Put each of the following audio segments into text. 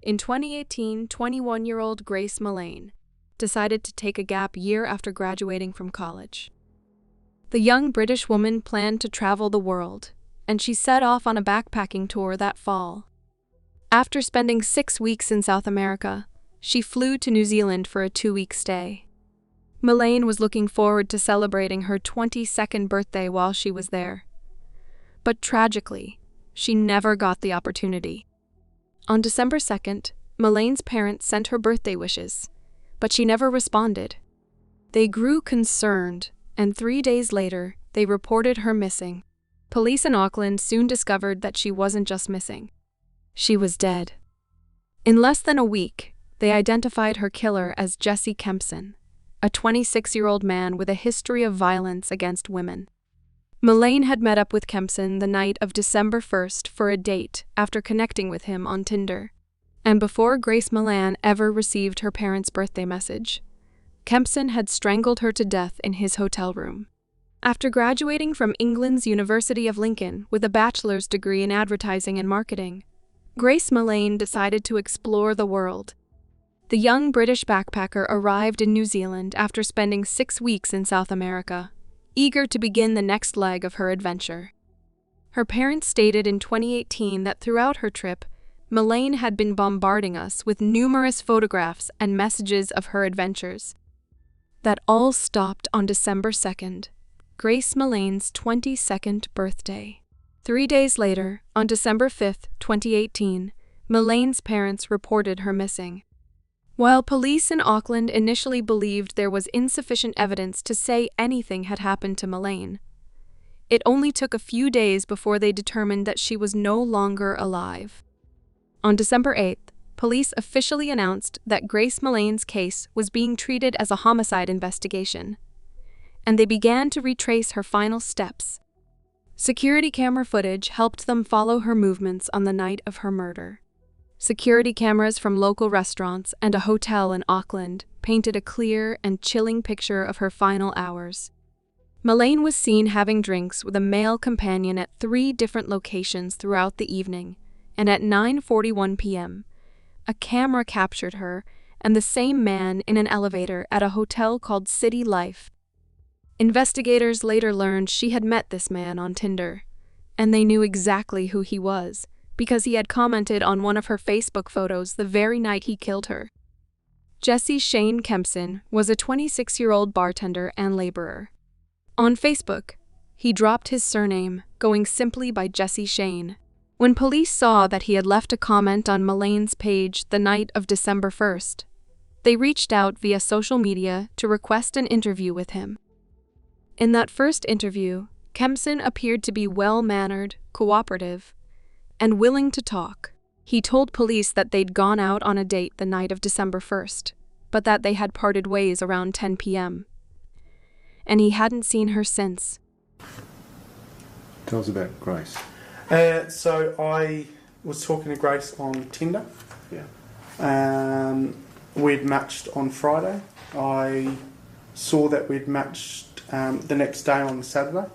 In 2018, 21-year-old Grace Millane decided to take a gap year after graduating from college. The young British woman planned to travel the world, and she set off on a backpacking tour that fall. After spending 6 weeks in South America, she flew to New Zealand for a 2-week stay. Millane was looking forward to celebrating her 22nd birthday while she was there. But tragically, she never got the opportunity. On December 2nd, Millane's parents sent her birthday wishes, but she never responded. They grew concerned, and 3 days later, they reported her missing. Police in Auckland soon discovered that she wasn't just missing. She was dead. In less than a week, they identified her killer as Jesse Kempson, a 26-year-old man with a history of violence against women. Millane had met up with Kempson the night of December 1st for a date after connecting with him on Tinder. And before Grace Millane ever received her parents' birthday message, Kempson had strangled her to death in his hotel room. After graduating from England's University of Lincoln with a bachelor's degree in advertising and marketing, Grace Millane decided to explore the world. The young British backpacker arrived in New Zealand after spending 6 weeks in South America, eager to begin the next leg of her adventure. Her parents stated in 2018 that throughout her trip, Millane had been bombarding us with numerous photographs and messages of her adventures. That all stopped on December 2nd, Grace Millane's 22nd birthday. 3 days later, on December 5th, 2018, Millane's parents reported her missing. While police in Auckland initially believed there was insufficient evidence to say anything had happened to Millane, it only took a few days before they determined that she was no longer alive. On December 8th, police officially announced that Grace Millane's case was being treated as a homicide investigation, and they began to retrace her final steps. Security camera footage helped them follow her movements on the night of her murder. Security cameras from local restaurants and a hotel in Auckland painted a clear and chilling picture of her final hours. Millane was seen having drinks with a male companion at 3 different locations throughout the evening, and at 9:41 p.m., a camera captured her and the same man in an elevator at a hotel called City Life. Investigators later learned she had met this man on Tinder, and they knew exactly who he was, because he had commented on one of her Facebook photos the very night he killed her. Jesse Shane Kempson was a 26-year-old bartender and laborer. On Facebook, he dropped his surname, going simply by Jesse Shane. When police saw that he had left a comment on Millane's page the night of December 1st, they reached out via social media to request an interview with him. In that first interview, Kempson appeared to be well-mannered, cooperative, and willing to talk. He told police that they'd gone out on a date the night of December 1st, but that they had parted ways around 10 p.m. And he hadn't seen her since. Tell us about Grace. So I was talking to Grace on Tinder. Yeah. We'd matched on Friday. I saw that we'd matched the next day on Saturday.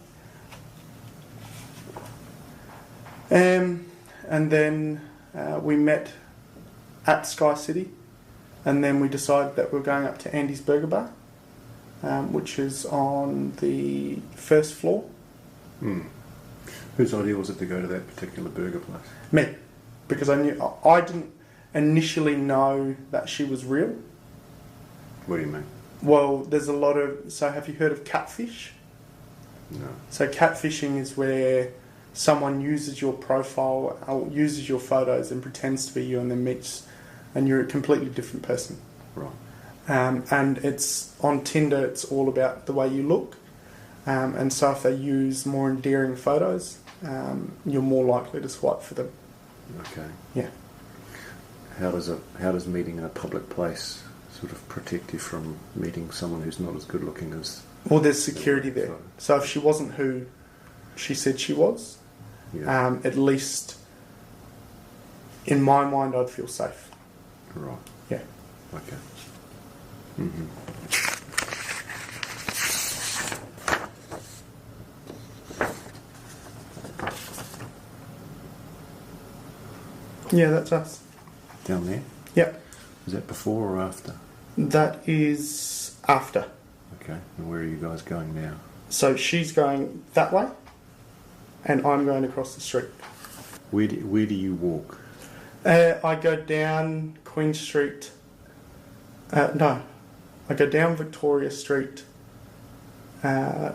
And then we met at Sky City, and then we decided that we were going up to Andy's Burger Bar, which is on the first floor. Whose idea was it to go to that particular burger place? Me, because I didn't initially know that she was real. What do you mean? Well, there's a lot of... So have you heard of catfish? No. So catfishing is where someone uses your profile or uses your photos and pretends to be you and then meets and you're a completely different person. Right. And it's on Tinder, it's all about the way you look. And so if they use more endearing photos, you're more likely to swipe for them. Okay. Yeah. How does meeting in a public place sort of protect you from meeting someone who's not as good looking as... Well, there's security there. So if she wasn't who she said she was, yeah. At least in my mind I'd feel safe. Right. Yeah. Okay. Mm-hmm. Yeah, that's us. down there? Yep. Is that before or after? That is after. Okay, and where are you guys going now? So she's going that way, and I'm going across the street. Where do you walk? I go down Queen Street. I go down Victoria Street,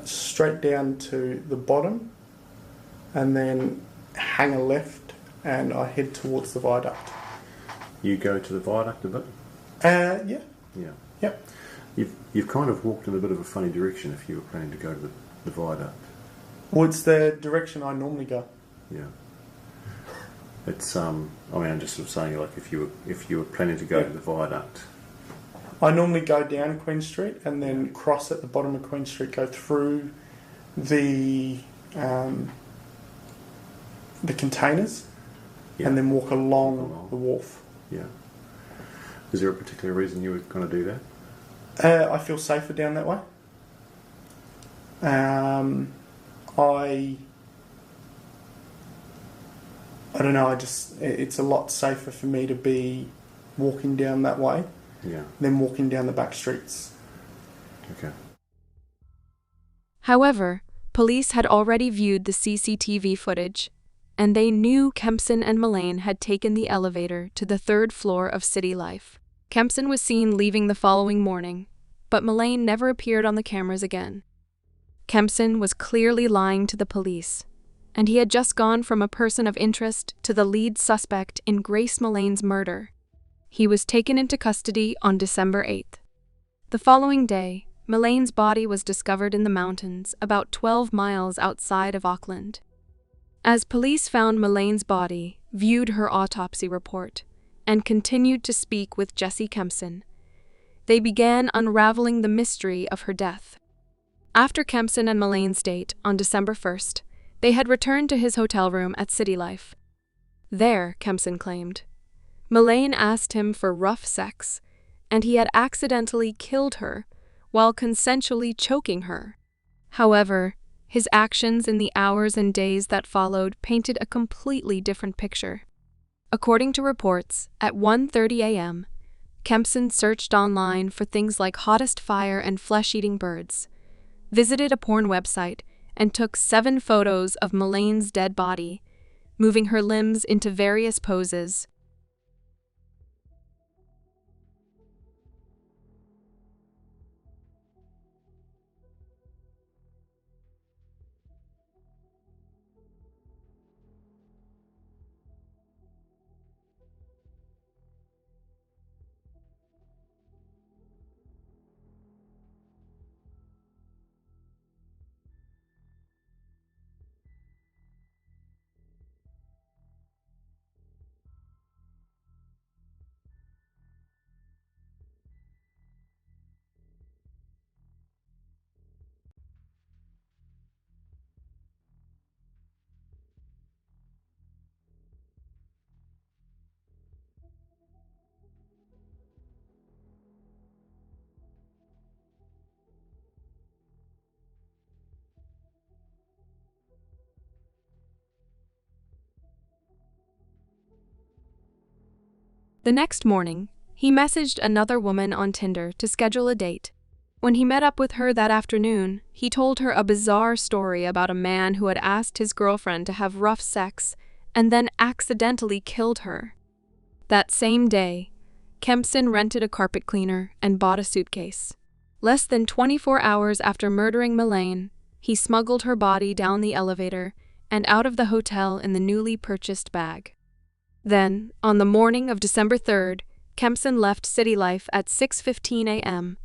straight down to the bottom, and then hang a left, and I head towards the viaduct. You go to the viaduct a bit? Yeah. Yeah. Yep. You've kind of walked in a bit of a funny direction if you were planning to go to the viaduct. Well, it's the direction I normally go. Yeah. It's I'm just sort of saying, like, if you were planning to go to the viaduct. I normally go down Queen Street and then cross at the bottom of Queen Street, go through the containers, and then walk along the wharf. Yeah. Is there a particular reason you were going to do that? I feel safer down that way. I don't know, it's a lot safer for me to be walking down that way than walking down the back streets. Okay. However, police had already viewed the CCTV footage, and they knew Kempson and Millane had taken the elevator to the 3rd floor of City Life. Kempson was seen leaving the following morning, but Millane never appeared on the cameras again. Kempson was clearly lying to the police, and he had just gone from a person of interest to the lead suspect in Grace Millane's murder. He was taken into custody on December 8th. The following day, Millane's body was discovered in the mountains about 12 miles outside of Auckland. As police found Millane's body, viewed her autopsy report, and continued to speak with Jesse Kempson, they began unraveling the mystery of her death. After Kempson and Millane's date on December 1st, they had returned to his hotel room at City Life. There, Kempson claimed, Millane asked him for rough sex, and he had accidentally killed her while consensually choking her. However, his actions in the hours and days that followed painted a completely different picture. According to reports, at 1:30 a.m., Kempson searched online for things like hottest fire and flesh-eating birds, visited a porn website, and took 7 photos of Millane's dead body, moving her limbs into various poses. The next morning, he messaged another woman on Tinder to schedule a date. When he met up with her that afternoon, he told her a bizarre story about a man who had asked his girlfriend to have rough sex and then accidentally killed her. That same day, Kempson rented a carpet cleaner and bought a suitcase. Less than 24 hours after murdering Millane, he smuggled her body down the elevator and out of the hotel in the newly purchased bag. Then, on the morning of December 3rd, Kempson left City Life at 6:15 a.m.,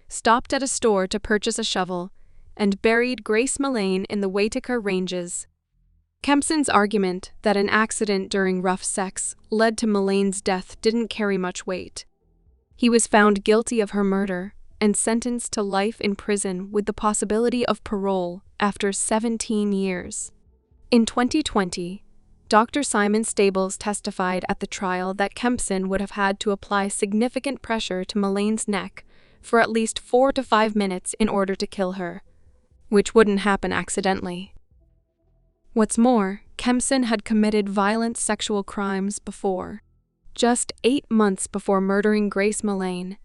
stopped at a store to purchase a shovel, and buried Grace Millane in the Waitakere Ranges. Kempson's argument that an accident during rough sex led to Millane's death didn't carry much weight. He was found guilty of her murder and sentenced to life in prison with the possibility of parole after 17 years. In 2020, Dr. Simon Stables testified at the trial that Kempson would have had to apply significant pressure to Millane's neck for at least 4 to 5 minutes in order to kill her, which wouldn't happen accidentally. What's more, Kempson had committed violent sexual crimes before. Just 8 months before murdering Grace Millane,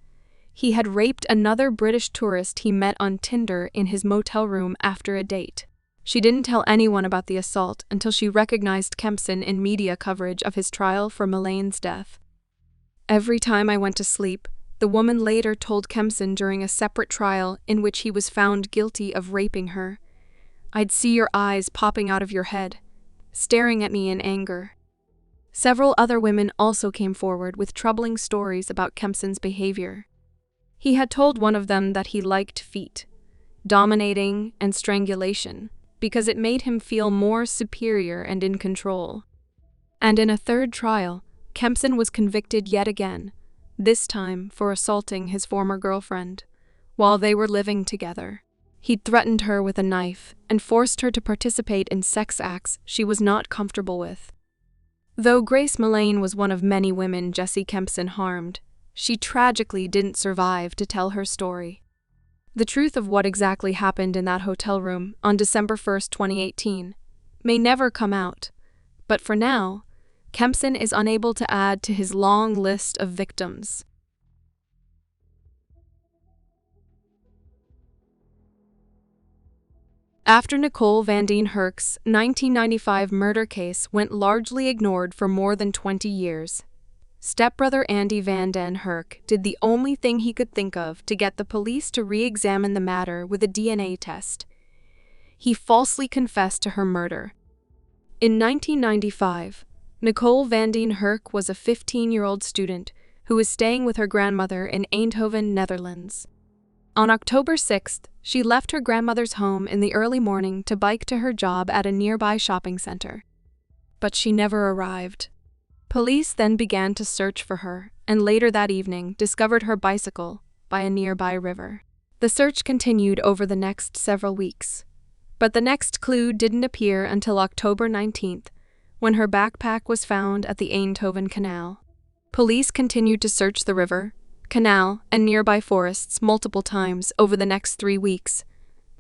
he had raped another British tourist he met on Tinder in his motel room after a date. She didn't tell anyone about the assault until she recognized Kempson in media coverage of his trial for Millane's death. "Every time I went to sleep," the woman later told Kempson during a separate trial in which he was found guilty of raping her, "I'd see your eyes popping out of your head, staring at me in anger." Several other women also came forward with troubling stories about Kempson's behavior. He had told one of them that he liked feet, dominating, and strangulation, because it made him feel more superior and in control. And in a third trial, Kempson was convicted yet again, this time for assaulting his former girlfriend, while they were living together. He'd threatened her with a knife and forced her to participate in sex acts she was not comfortable with. Though Grace Millane was one of many women Jesse Kempson harmed, she tragically didn't survive to tell her story. The truth of what exactly happened in that hotel room on December 1st, 2018, may never come out, but for now, Kempson is unable to add to his long list of victims. After Nicole Van Den Hurk's 1995 murder case went largely ignored for more than 20 years, stepbrother Andy Van Den Hurk did the only thing he could think of to get the police to re-examine the matter with a DNA test. He falsely confessed to her murder. In 1995, Nicole Van Den Hurk was a 15-year-old student who was staying with her grandmother in Eindhoven, Netherlands. On October 6th, she left her grandmother's home in the early morning to bike to her job at a nearby shopping center. But she never arrived. Police then began to search for her, and later that evening discovered her bicycle by a nearby river. The search continued over the next several weeks, but the next clue didn't appear until October 19th, when her backpack was found at the Eindhoven Canal. Police continued to search the river, canal, and nearby forests multiple times over the next 3 weeks,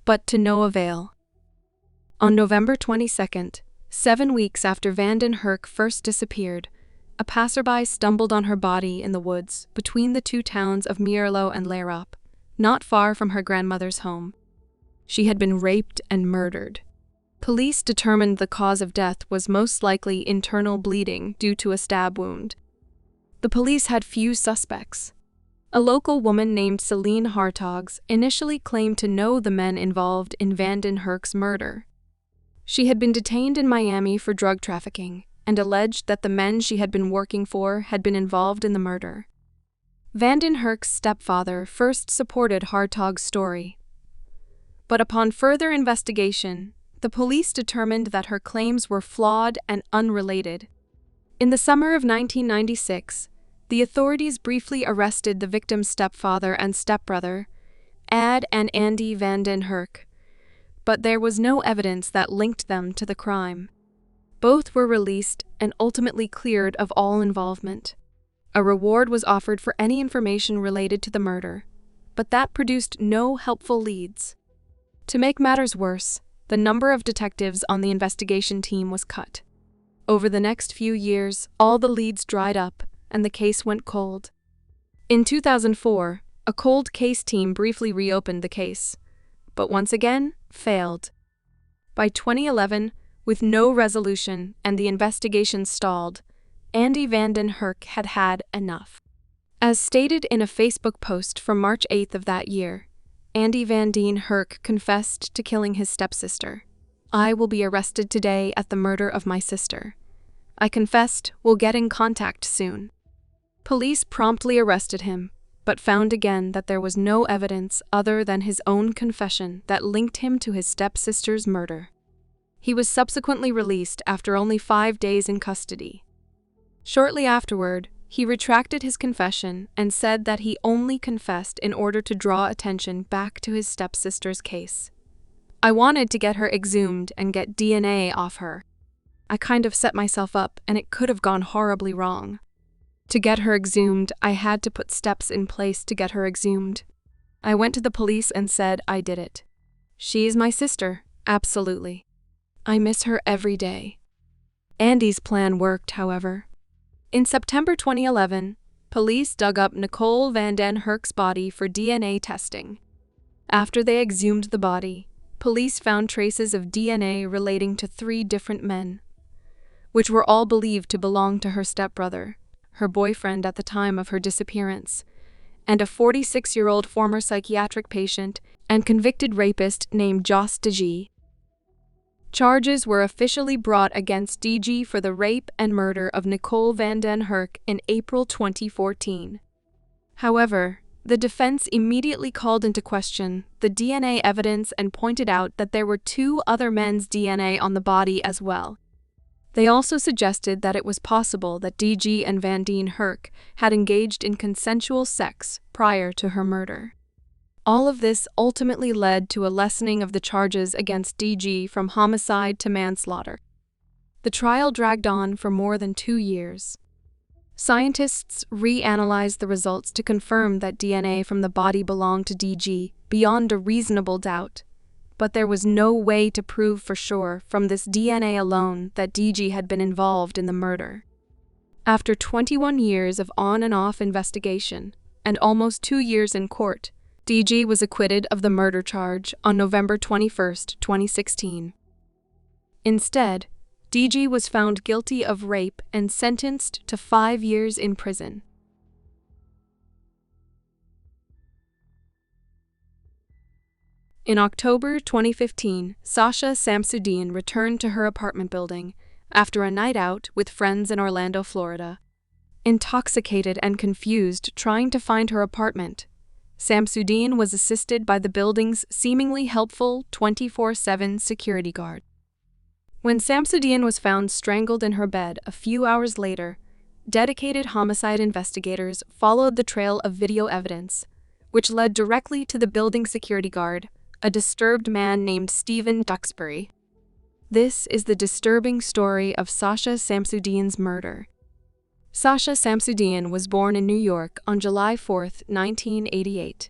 but to no avail. On November 22nd, 7 weeks after Van Den Hurk first disappeared, a passerby stumbled on her body in the woods between the two towns of Mierlo and Lerop, not far from her grandmother's home. She had been raped and murdered. Police determined the cause of death was most likely internal bleeding due to a stab wound. The police had few suspects. A local woman named Celine Hartogs initially claimed to know the men involved in Van Den Hurk's murder. She had been detained in Miami for drug trafficking and alleged that the men she had been working for had been involved in the murder. Van Den Hurk's stepfather first supported Hartog's story. But upon further investigation, the police determined that her claims were flawed and unrelated. In the summer of 1996, the authorities briefly arrested the victim's stepfather and stepbrother, Ad and Andy Van Den Hurk, but there was no evidence that linked them to the crime. Both were released and ultimately cleared of all involvement. A reward was offered for any information related to the murder, but that produced no helpful leads. To make matters worse, the number of detectives on the investigation team was cut. Over the next few years, all the leads dried up, and the case went cold. In 2004, a cold case team briefly reopened the case, but once again, failed. By 2011, with no resolution and the investigation stalled, Andy Van Den Hurk had had enough. As stated in a Facebook post from March 8th of that year, Andy Van Den Hurk confessed to killing his stepsister. "I will be arrested today at the murder of my sister. I confessed, we'll get in contact soon." Police promptly arrested him, but found again that there was no evidence other than his own confession that linked him to his stepsister's murder. He was subsequently released after only 5 days in custody. Shortly afterward, he retracted his confession and said that he only confessed in order to draw attention back to his stepsister's case. "I wanted to get her exhumed and get DNA off her. I kind of set myself up and it could have gone horribly wrong. To get her exhumed, I had to put steps in place to get her exhumed. I went to the police and said I did it. She is my sister, absolutely. I miss her every day." Andy's plan worked, however. In September 2011, police dug up Nicole Van Den Hurk's body for DNA testing. After they exhumed the body, police found traces of DNA relating to 3 different men, which were all believed to belong to her stepbrother, her boyfriend at the time of her disappearance, and a 46-year-old former psychiatric patient and convicted rapist named Joss DeG. Charges were officially brought against DG for the rape and murder of Nicole Van Den Hurk in April 2014. However, the defense immediately called into question the DNA evidence and pointed out that there were 2 other men's DNA on the body as well. They also suggested that it was possible that DG and Van Den Hurk had engaged in consensual sex prior to her murder. All of this ultimately led to a lessening of the charges against DG from homicide to manslaughter. The trial dragged on for more than 2 years. Scientists reanalyzed the results to confirm that DNA from the body belonged to DG beyond a reasonable doubt, but there was no way to prove for sure from this DNA alone that DG had been involved in the murder. After 21 years of on and off investigation and almost 2 years in court, DG was acquitted of the murder charge on November 21, 2016. Instead, DG was found guilty of rape and sentenced to 5 years in prison. In October 2015, Sasha Samsudean returned to her apartment building after a night out with friends in Orlando, Florida. Intoxicated and confused trying to find her apartment, Samsudean was assisted by the building's seemingly helpful 24/7 security guard. When Samsudean was found strangled in her bed a few hours later, dedicated homicide investigators followed the trail of video evidence, which led directly to the building security guard, a disturbed man named Stephen Duxbury. This is the disturbing story of Sasha Samsudean's murder. Sasha Samsudean was born in New York on July 4, 1988.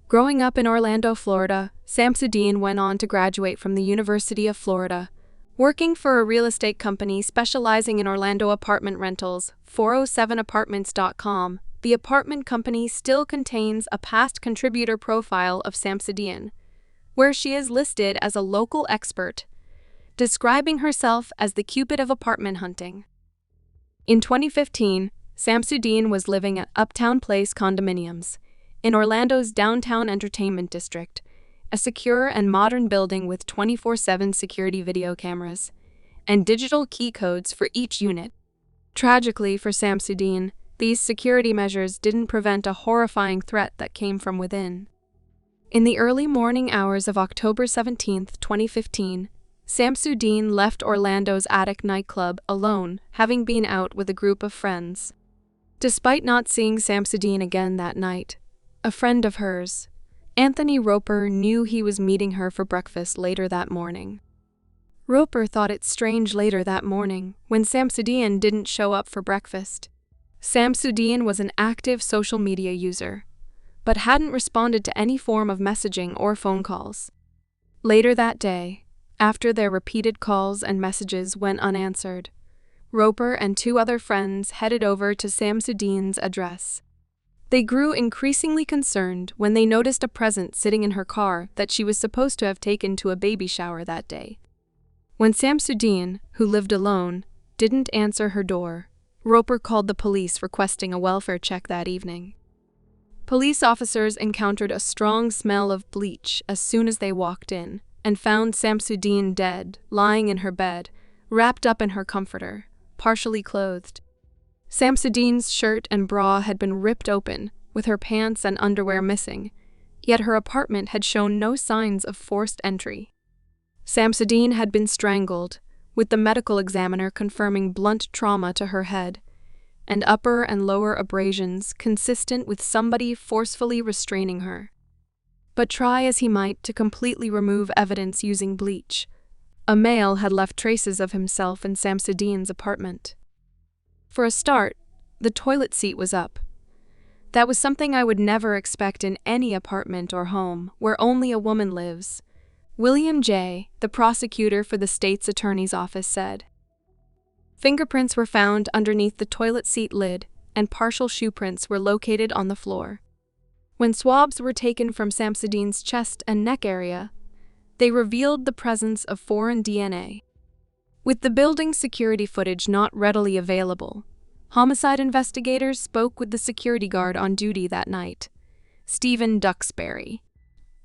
Growing up in Orlando, Florida, Samsudean went on to graduate from the University of Florida, working for a real estate company specializing in Orlando apartment rentals, 407apartments.com. The apartment company still contains a past contributor profile of Samsudean, where she is listed as a local expert, describing herself as the Cupid of apartment hunting. In 2015, Samsudean was living at Uptown Place condominiums in Orlando's downtown entertainment district, a secure and modern building with 24/7 security video cameras and digital key codes for each unit. Tragically for Samsudean, these security measures didn't prevent a horrifying threat that came from within. In the early morning hours of October 17, 2015, Samsudean left Orlando's Attic nightclub alone, having been out with a group of friends. Despite not seeing Samsudean again that night, a friend of hers, Anthony Roper, knew he was meeting her for breakfast later that morning. Roper thought it strange later that morning when Samsudean didn't show up for breakfast. Samsudean was an active social media user, but hadn't responded to any form of messaging or phone calls. Later that day, after their repeated calls and messages went unanswered, Roper and 2 other friends headed over to Samsudean's address. They grew increasingly concerned when they noticed a present sitting in her car that she was supposed to have taken to a baby shower that day. When Samsudean, who lived alone, didn't answer her door, Roper called the police requesting a welfare check that evening. Police officers encountered a strong smell of bleach as soon as they walked in, and found Samsudean dead, lying in her bed, wrapped up in her comforter, partially clothed. Samsudean's shirt and bra had been ripped open, with her pants and underwear missing, yet her apartment had shown no signs of forced entry. Samsudean had been strangled, with the medical examiner confirming blunt trauma to her head, and upper and lower abrasions consistent with somebody forcefully restraining her. But try as he might to completely remove evidence using bleach, a male had left traces of himself in Samsudean's apartment. For a start, the toilet seat was up. That was something I would never expect in any apartment or home where only a woman lives, William J., the prosecutor for the state's attorney's office, said. Fingerprints were found underneath the toilet seat lid, and partial shoe prints were located on the floor. When swabs were taken from Samsudean's chest and neck area, they revealed the presence of foreign DNA. With the building's security footage not readily available, homicide investigators spoke with the security guard on duty that night, Stephen Duxbury.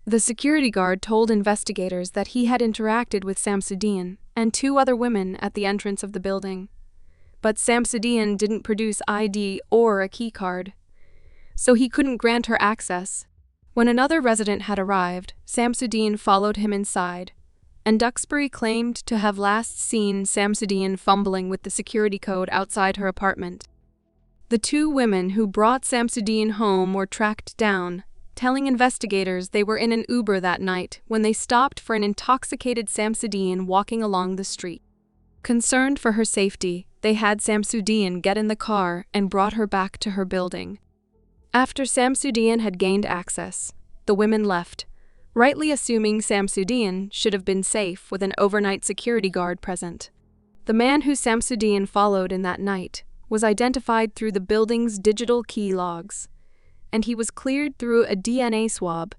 The security guard told investigators that he had interacted with Samsudean and 2 other women at the entrance of the building. But Samsudean didn't produce ID or a key card, so he couldn't grant her access. When another resident had arrived, Samsudean followed him inside, and Duxbury claimed to have last seen Samsudean fumbling with the security code outside her apartment. The 2 women who brought Samsudean home were tracked down, telling investigators they were in an Uber that night when they stopped for an intoxicated Samsudean walking along the street. Concerned for her safety, they had Samsudean get in the car and brought her back to her building. After Samsudean had gained access, the women left, rightly assuming Samsudean should have been safe with an overnight security guard present. The man who Samsudean followed in that night was identified through the building's digital key logs, and he was cleared through a DNA swab,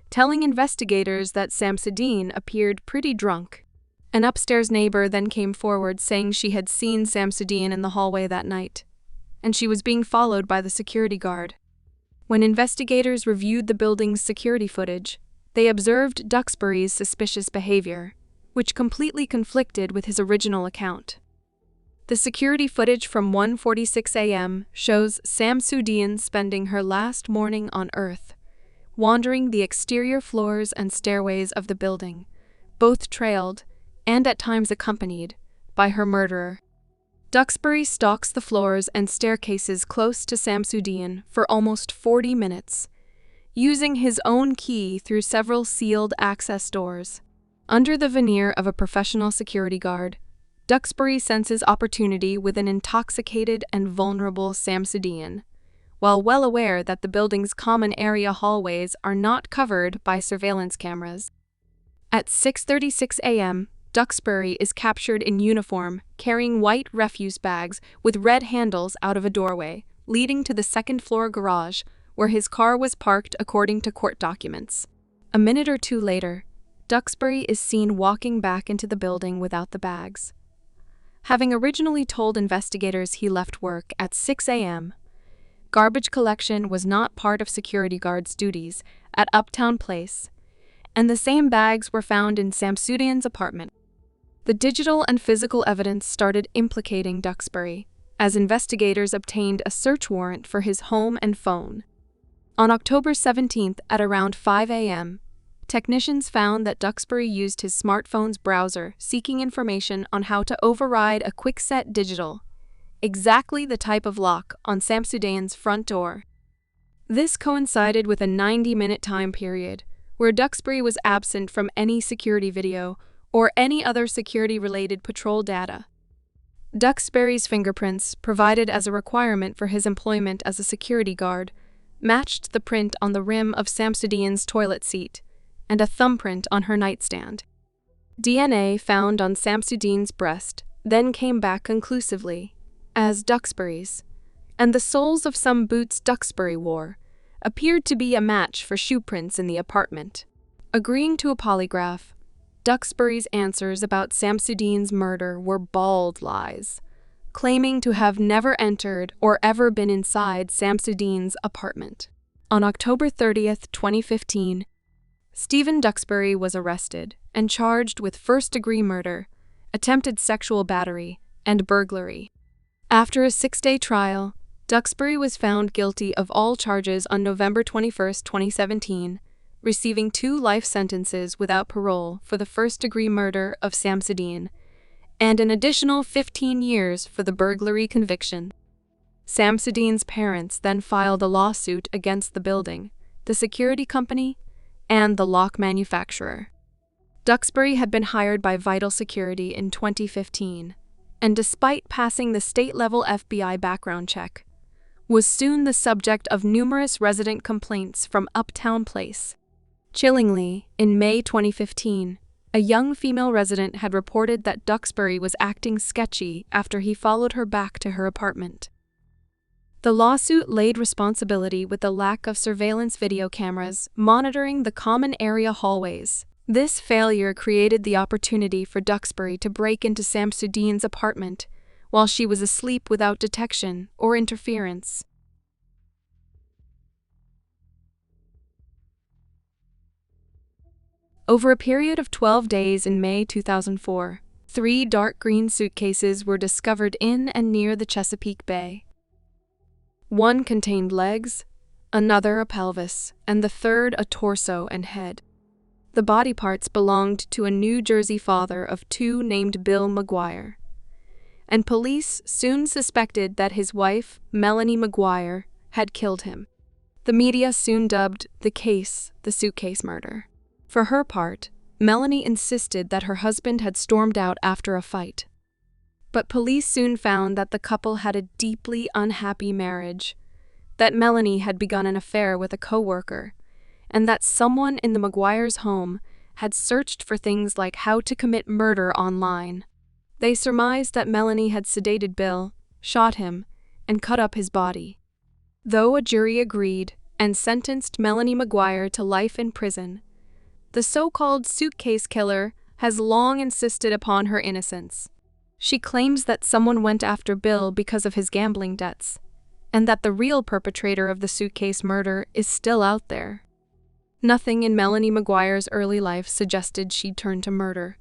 telling investigators that Samsudean appeared pretty drunk. An upstairs neighbor then came forward saying she had seen Samsudean in the hallway that night, and she was being followed by the security guard. When investigators reviewed the building's security footage, they observed Duxbury's suspicious behavior, which completely conflicted with his original account. The security footage from 1:46 a.m. shows Samsudean spending her last morning on Earth, wandering the exterior floors and stairways of the building, both trailed, and at times accompanied, by her murderer. Duxbury stalks the floors and staircases close to Samsudean for almost 40 minutes, using his own key through several sealed access doors. Under the veneer of a professional security guard, Duxbury senses opportunity with an intoxicated and vulnerable Samsudean, while well aware that the building's common area hallways are not covered by surveillance cameras. At 6:36 a.m., Duxbury is captured in uniform, carrying white refuse bags with red handles out of a doorway, leading to the second-floor garage, where his car was parked according to court documents. A minute or 2 later, Duxbury is seen walking back into the building without the bags. Having originally told investigators he left work at 6 a.m., garbage collection was not part of security guards' duties at Uptown Place, and the same bags were found in Samsudean's apartment. The digital and physical evidence started implicating Duxbury, as investigators obtained a search warrant for his home and phone. On October 17th at around 5 a.m., technicians found that Duxbury used his smartphone's browser seeking information on how to override a quick-set digital, exactly the type of lock on Samsudean's front door. This coincided with a 90-minute time period where Duxbury was absent from any security video or any other security-related patrol data. Duxbury's fingerprints, provided as a requirement for his employment as a security guard, matched the print on the rim of Samsudean's toilet seat and a thumbprint on her nightstand. DNA found on Samsudean's breast then came back conclusively as Duxbury's, and the soles of some boots Duxbury wore appeared to be a match for shoe prints in the apartment. Agreeing to a polygraph, Duxbury's answers about Samsudean's murder were bald lies, claiming to have never entered or ever been inside Samsudean's apartment. On October 30th, 2015, Stephen Duxbury was arrested and charged with first-degree murder, attempted sexual battery, and burglary. After a 6-day trial, Duxbury was found guilty of all charges on November 21, 2017, receiving 2 life sentences without parole for the first-degree murder of Samsudean, and an additional 15 years for the burglary conviction. Samsudean's parents then filed a lawsuit against the building, the security company, and the lock manufacturer. Duxbury had been hired by Vital Security in 2015, and despite passing the state-level FBI background check, was soon the subject of numerous resident complaints from Uptown Place. Chillingly, in May 2015, A young female resident had reported that Duxbury was acting sketchy after he followed her back to her apartment. The lawsuit laid responsibility with the lack of surveillance video cameras monitoring the common area hallways. This failure created the opportunity for Duxbury to break into Samsudean's apartment while she was asleep without detection or interference. Over a period of 12 days in May 2004, 3 dark green suitcases were discovered in and near the Chesapeake Bay. One contained legs, another a pelvis, and the third a torso and head. The body parts belonged to a New Jersey father of 2 named Bill McGuire, and police soon suspected that his wife, Melanie McGuire, had killed him. The media soon dubbed the case the suitcase murder. For her part, Melanie insisted that her husband had stormed out after a fight. But police soon found that the couple had a deeply unhappy marriage, that Melanie had begun an affair with a co-worker, and that someone in the McGuire's home had searched for things like how to commit murder online. They surmised that Melanie had sedated Bill, shot him, and cut up his body. Though a jury agreed and sentenced Melanie McGuire to life in prison, the so-called suitcase killer has long insisted upon her innocence. She claims that someone went after Bill because of his gambling debts, and that the real perpetrator of the suitcase murder is still out there. Nothing in Melanie McGuire's early life suggested she'd turn to murder.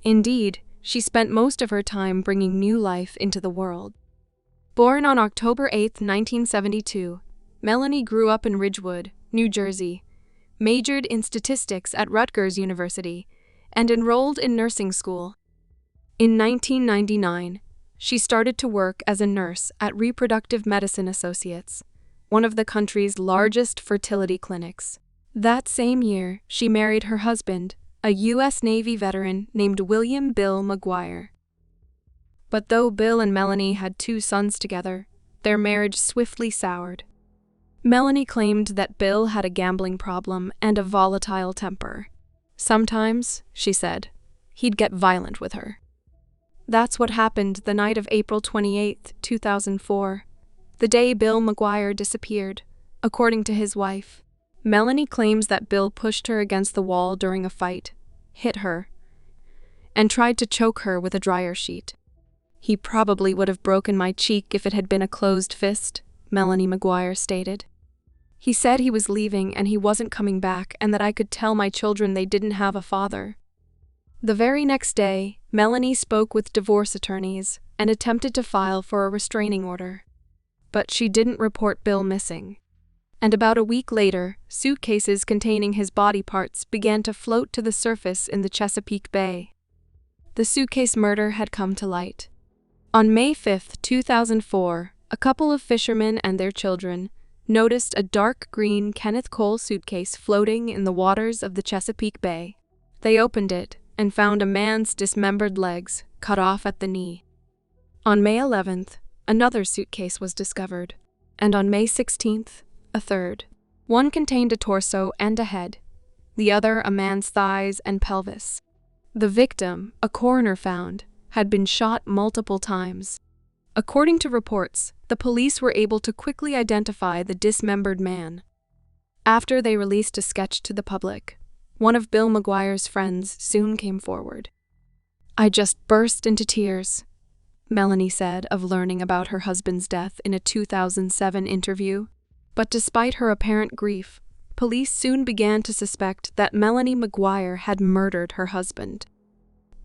Indeed, she spent most of her time bringing new life into the world. Born on October 8, 1972, Melanie grew up in Ridgewood, New Jersey, majored in statistics at Rutgers University, and enrolled in nursing school. In 1999, she started to work as a nurse at Reproductive Medicine Associates, one of the country's largest fertility clinics. That same year, she married her husband, a U.S. Navy veteran named William Bill McGuire. But though Bill and Melanie had 2 sons together, their marriage swiftly soured. Melanie claimed that Bill had a gambling problem and a volatile temper. Sometimes, she said, he'd get violent with her. That's what happened the night of April 28, 2004, the day Bill McGuire disappeared, according to his wife. Melanie claims that Bill pushed her against the wall during a fight, hit her, and tried to choke her with a dryer sheet. He probably would have broken my cheek if it had been a closed fist, Melanie McGuire stated. He said he was leaving and he wasn't coming back and that I could tell my children they didn't have a father. The very next day, Melanie spoke with divorce attorneys and attempted to file for a restraining order. But she didn't report Bill missing. And about a week later, suitcases containing his body parts began to float to the surface in the Chesapeake Bay. The suitcase murder had come to light. On May 5, 2004, a couple of fishermen and their children noticed a dark green Kenneth Cole suitcase floating in the waters of the Chesapeake Bay. They opened it and found a man's dismembered legs cut off at the knee. On May 11th, another suitcase was discovered, and on May 16th, a third. One contained a torso and a head, the other a man's thighs and pelvis. The victim, a coroner found, had been shot multiple times. According to reports, the police were able to quickly identify the dismembered man. After they released a sketch to the public, one of Bill McGuire's friends soon came forward. "I just burst into tears," Melanie said of learning about her husband's death in a 2007 interview. But despite her apparent grief, police soon began to suspect that Melanie McGuire had murdered her husband.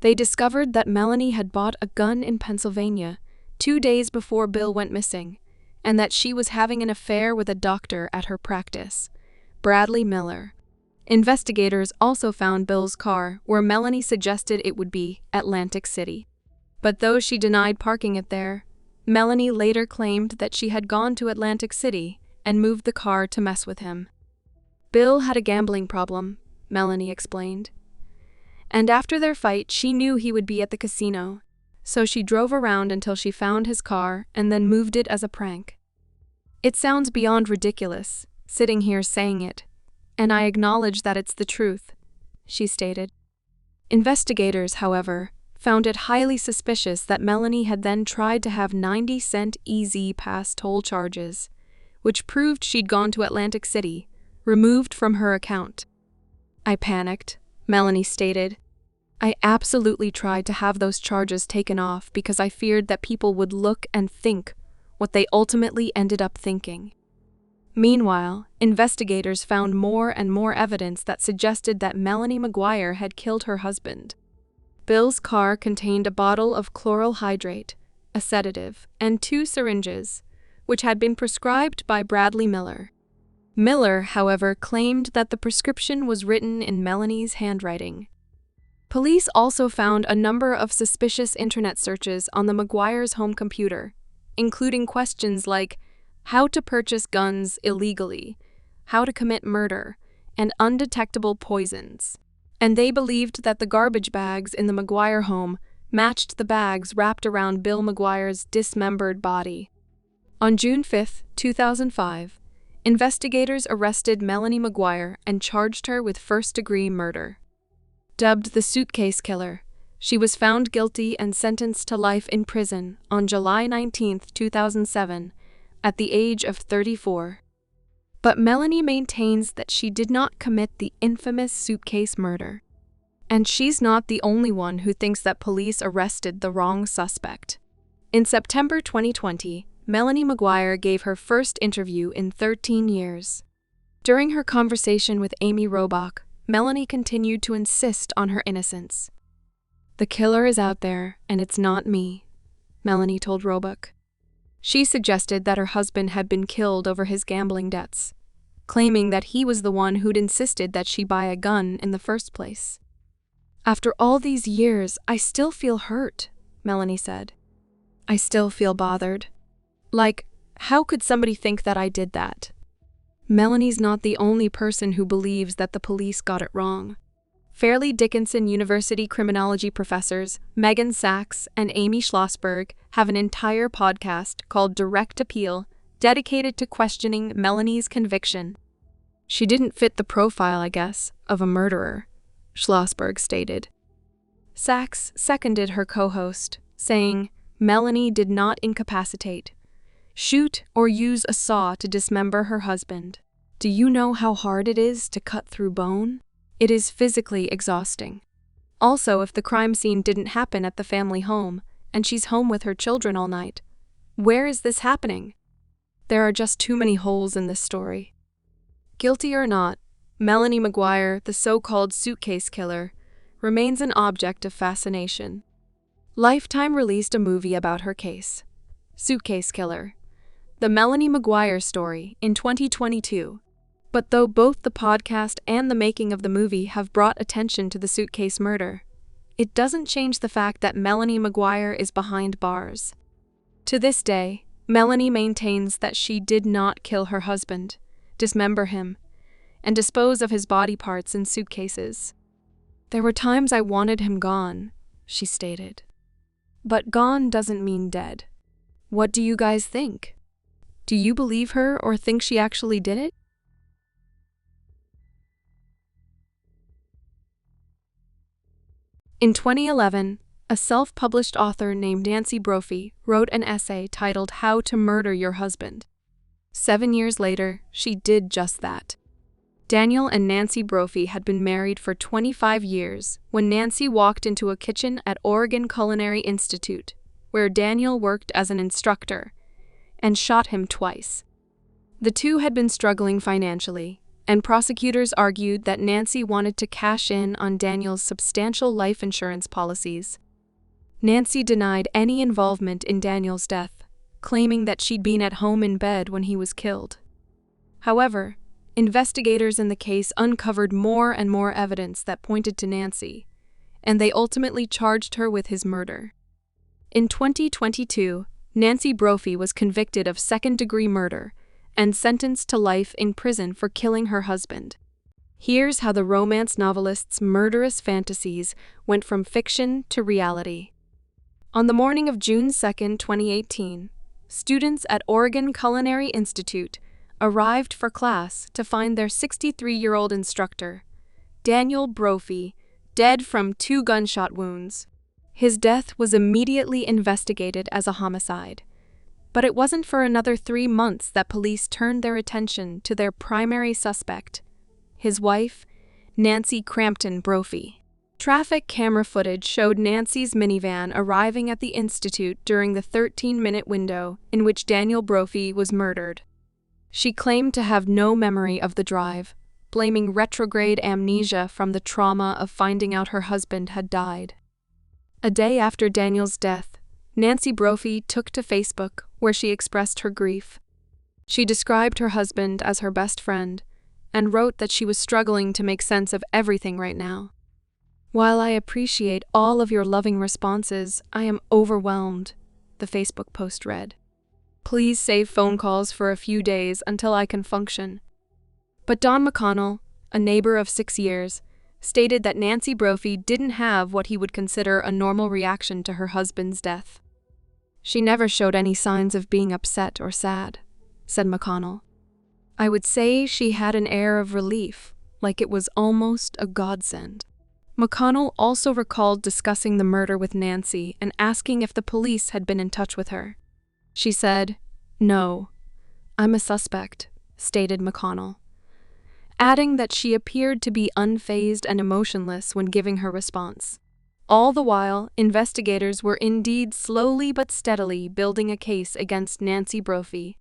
They discovered that Melanie had bought a gun in Pennsylvania 2 days before Bill went missing, and that she was having an affair with a doctor at her practice, Bradley Miller. Investigators also found Bill's car where Melanie suggested it would be, Atlantic City. But though she denied parking it there, Melanie later claimed that she had gone to Atlantic City and moved the car to mess with him. Bill had a gambling problem, Melanie explained. And after their fight, she knew he would be at the casino, so she drove around until she found his car and then moved it as a prank. "It sounds beyond ridiculous, sitting here saying it, and I acknowledge that it's the truth," she stated. Investigators, however, found it highly suspicious that Melanie had then tried to have 90-cent Easy Pass toll charges, which proved she'd gone to Atlantic City, removed from her account. "I panicked," Melanie stated. "I absolutely tried to have those charges taken off because I feared that people would look and think what they ultimately ended up thinking." Meanwhile, investigators found more and more evidence that suggested that Melanie McGuire had killed her husband. Bill's car contained a bottle of chloral hydrate, a sedative, and 2 syringes, which had been prescribed by Bradley Miller. Miller, however, claimed that the prescription was written in Melanie's handwriting. Police also found a number of suspicious internet searches on the McGuire's home computer, including questions like how to purchase guns illegally, how to commit murder, and undetectable poisons. And they believed that the garbage bags in the McGuire home matched the bags wrapped around Bill McGuire's dismembered body. On June 5, 2005, investigators arrested Melanie McGuire and charged her with first-degree murder. Dubbed the suitcase killer, she was found guilty and sentenced to life in prison on July 19, 2007, at the age of 34. But Melanie maintains that she did not commit the infamous suitcase murder. And she's not the only one who thinks that police arrested the wrong suspect. In September 2020, Melanie McGuire gave her first interview in 13 years. During her conversation with Amy Robach, Melanie continued to insist on her innocence. "The killer is out there, and it's not me," Melanie told Robach. She suggested that her husband had been killed over his gambling debts, claiming that he was the one who'd insisted that she buy a gun in the first place. "After all these years, I still feel hurt," Melanie said. "I still feel bothered. Like, how could somebody think that I did that?" Melanie's not the only person who believes that the police got it wrong. Fairleigh Dickinson University criminology professors Megan Sachs and Amy Schlossberg have an entire podcast called Direct Appeal dedicated to questioning Melanie's conviction. "She didn't fit the profile, I guess, of a murderer," Schlossberg stated. Sachs seconded her co-host, saying, "Melanie did not incapacitate, shoot, or use a saw to dismember her husband. Do you know how hard it is to cut through bone? It is physically exhausting. Also, if the crime scene didn't happen at the family home, and she's home with her children all night, where is this happening? There are just too many holes in this story." Guilty or not, Melanie McGuire, the so-called suitcase killer, remains an object of fascination. Lifetime released a movie about her case, Suitcase Killer: The Melanie McGuire Story, in 2022. But though both the podcast and the making of the movie have brought attention to the suitcase murder, it doesn't change the fact that Melanie McGuire is behind bars. To this day, Melanie maintains that she did not kill her husband, dismember him, and dispose of his body parts in suitcases. "There were times I wanted him gone," she stated. But gone doesn't mean dead. What do you guys think? Do you believe her or think she actually did it? In 2011, a self-published author named Nancy Brophy wrote an essay titled How to Murder Your Husband. 7 years later, she did just that. Daniel and Nancy Brophy had been married for 25 years when Nancy walked into a kitchen at Oregon Culinary Institute, where Daniel worked as an instructor, and shot him twice. The two had been struggling financially, and prosecutors argued that Nancy wanted to cash in on Daniel's substantial life insurance policies. Nancy denied any involvement in Daniel's death, claiming that she'd been at home in bed when he was killed. However, investigators in the case uncovered more and more evidence that pointed to Nancy, and they ultimately charged her with his murder. In 2022, Nancy Brophy was convicted of second-degree murder and sentenced to life in prison for killing her husband. Here's how the romance novelist's murderous fantasies went from fiction to reality. On the morning of June 2, 2018, students at Oregon Culinary Institute arrived for class to find their 63-year-old instructor, Daniel Brophy, dead from 2 gunshot wounds. His death was immediately investigated as a homicide. But it wasn't for another 3 months that police turned their attention to their primary suspect, his wife, Nancy Crampton Brophy. Traffic camera footage showed Nancy's minivan arriving at the Institute during the 13-minute window in which Daniel Brophy was murdered. She claimed to have no memory of the drive, blaming retrograde amnesia from the trauma of finding out her husband had died. A day after Daniel's death, Nancy Brophy took to Facebook where she expressed her grief. She described her husband as her best friend and wrote that she was struggling to make sense of everything right now. "While I appreciate all of your loving responses, I am overwhelmed," the Facebook post read. "Please save phone calls for a few days until I can function." But Don McConnell, a neighbor of 6 years, stated that Nancy Brophy didn't have what he would consider a normal reaction to her husband's death. "She never showed any signs of being upset or sad," said McConnell. "I would say she had an air of relief, like it was almost a godsend." McConnell also recalled discussing the murder with Nancy and asking if the police had been in touch with her. She said, "No, I'm a suspect," stated McConnell, adding that she appeared to be unfazed and emotionless when giving her response. All the while, investigators were indeed slowly but steadily building a case against Nancy Brophy.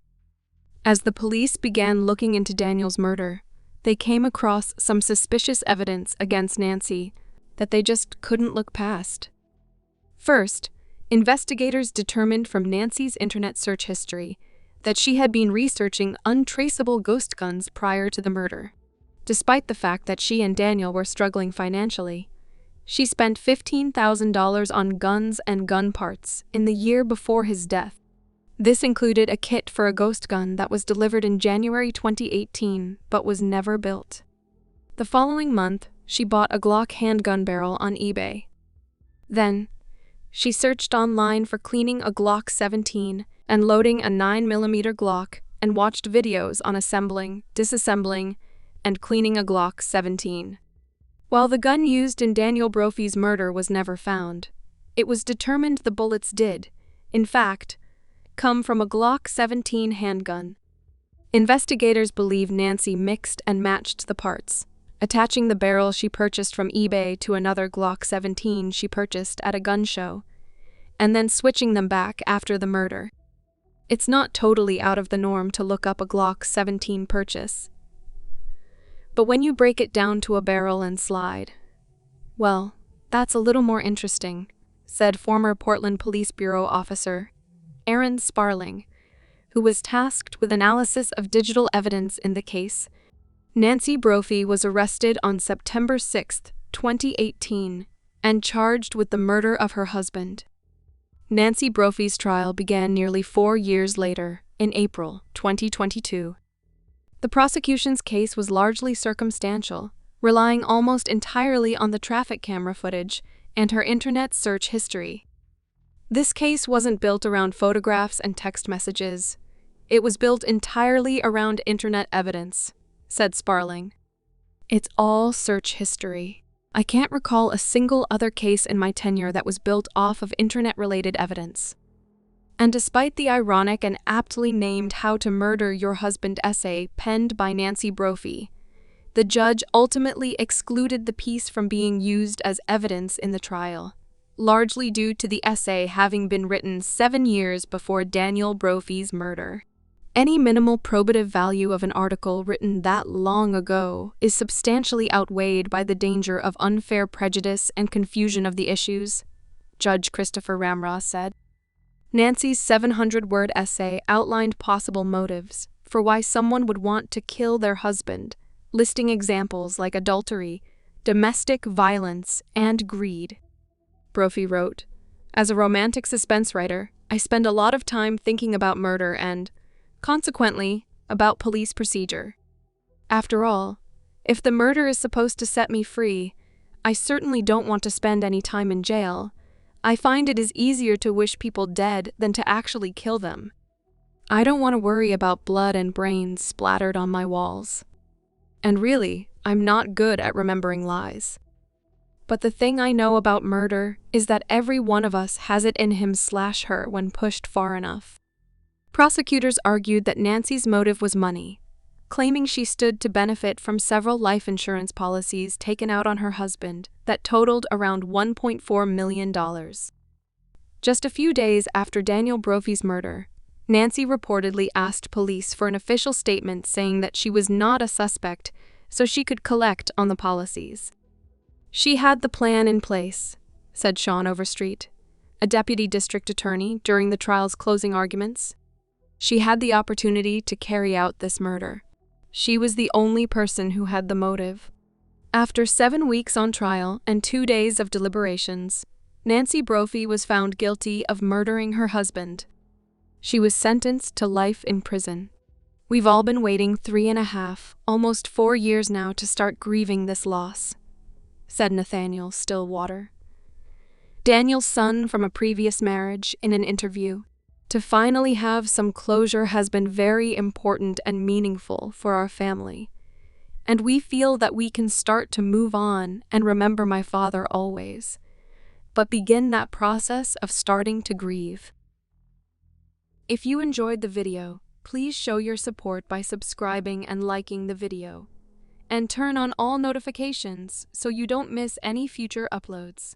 As the police began looking into Daniel's murder, they came across some suspicious evidence against Nancy that they just couldn't look past. First, investigators determined from Nancy's internet search history that she had been researching untraceable ghost guns prior to the murder. Despite the fact that she and Daniel were struggling financially, she spent $15,000 on guns and gun parts in the year before his death. This included a kit for a ghost gun that was delivered in January 2018 but was never built. The following month, she bought a Glock handgun barrel on eBay. Then, she searched online for cleaning a Glock 17 and loading a 9mm Glock and watched videos on assembling, disassembling, and cleaning a Glock 17. While the gun used in Daniel Brophy's murder was never found, it was determined the bullets did, in fact, come from a Glock 17 handgun. Investigators believe Nancy mixed and matched the parts, attaching the barrel she purchased from eBay to another Glock 17 she purchased at a gun show, and then switching them back after the murder. It's not totally out of the norm to look up a Glock 17 purchase. But when you break it down to a barrel and slide, well, that's a little more interesting, said former Portland Police Bureau officer Aaron Sparling, who was tasked with analysis of digital evidence in the case. Nancy Brophy was arrested on September 6, 2018, and charged with the murder of her husband. Nancy Brophy's trial began nearly 4 years later, in April 2022. The prosecution's case was largely circumstantial, relying almost entirely on the traffic camera footage and her internet search history. This case wasn't built around photographs and text messages. It was built entirely around internet evidence, said Sparling. It's all search history. I can't recall a single other case in my tenure that was built off of internet-related evidence. And despite the ironic and aptly named How to Murder Your Husband essay penned by Nancy Brophy, the judge ultimately excluded the piece from being used as evidence in the trial, largely due to the essay having been written 7 years before Daniel Brophy's murder. Any minimal probative value of an article written that long ago is substantially outweighed by the danger of unfair prejudice and confusion of the issues, Judge Christopher Ramrah said. Nancy's 700-word essay outlined possible motives for why someone would want to kill their husband, listing examples like adultery, domestic violence, and greed. Brophy wrote, "As a romantic suspense writer, I spend a lot of time thinking about murder and, consequently, about police procedure. After all, if the murder is supposed to set me free, I certainly don't want to spend any time in jail. I find it is easier to wish people dead than to actually kill them. I don't want to worry about blood and brains splattered on my walls. And really, I'm not good at remembering lies." But the thing I know about murder is that every one of us has it in him / her when pushed far enough. Prosecutors argued that Nancy's motive was money, claiming she stood to benefit from several life insurance policies taken out on her husband that totaled around $1.4 million. Just a few days after Daniel Brophy's murder, Nancy reportedly asked police for an official statement saying that she was not a suspect so she could collect on the policies. "She had the plan in place," said Sean Overstreet, a deputy district attorney during the trial's closing arguments. "She had the opportunity to carry out this murder. She was the only person who had the motive." After 7 weeks on trial and 2 days of deliberations, Nancy Brophy was found guilty of murdering her husband. She was sentenced to life in prison. "We've all been waiting 3.5, almost 4 years now to start grieving this loss," said Nathaniel Stillwater, Daniel's son from a previous marriage, in an interview. "To finally have some closure has been very important and meaningful for our family, and we feel that we can start to move on and remember my father always, but begin that process of starting to grieve." If you enjoyed the video, please show your support by subscribing and liking the video, and turn on all notifications so you don't miss any future uploads.